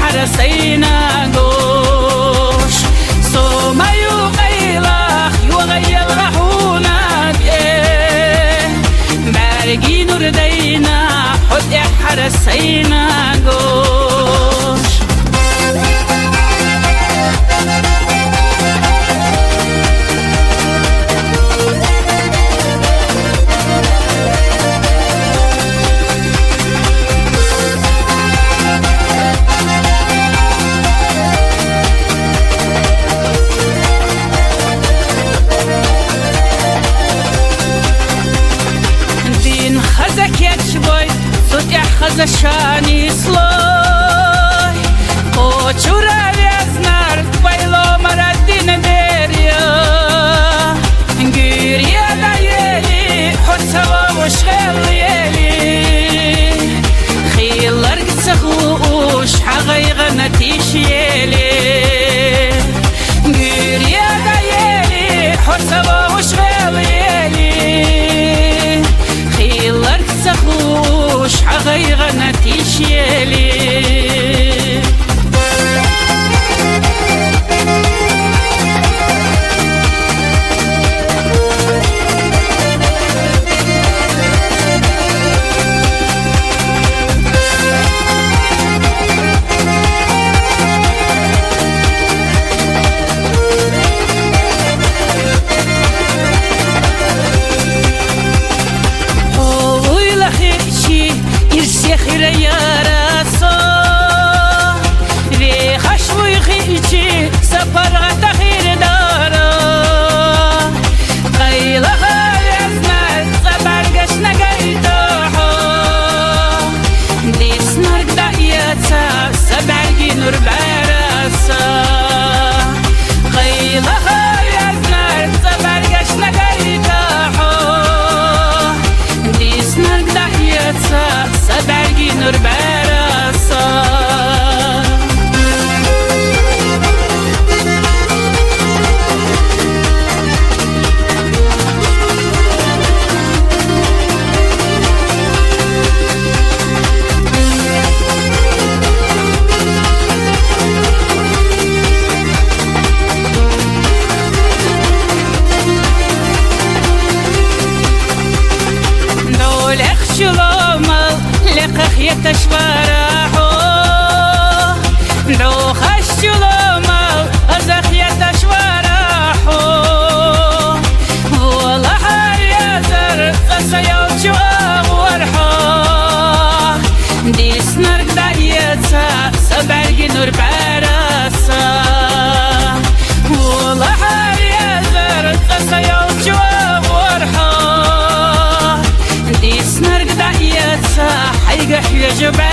حرسينا قوش صوما يغيلخ يغيل رحونا بارقي نور دينا حد حرسينا قوش خذ شاني سلوي وشورا بيزنار ويلو مردين ديريا نجيريا دايلي حسوا وشغل يلي خيل رقص خوش حغي غنتيش يلي نجيريا دايلي حسوا وشغل يلي خيل رقص خوش حغي غنتيش يلي يتشفرحو لو خشوا لما أزخ يتشفرحو والله يزر قصيوتشو أورحو دي سنرق دايتسا سبرقي نور برسا والله يزر قصيوتشو أورحو دي سنرق دايتسا حيقح يجب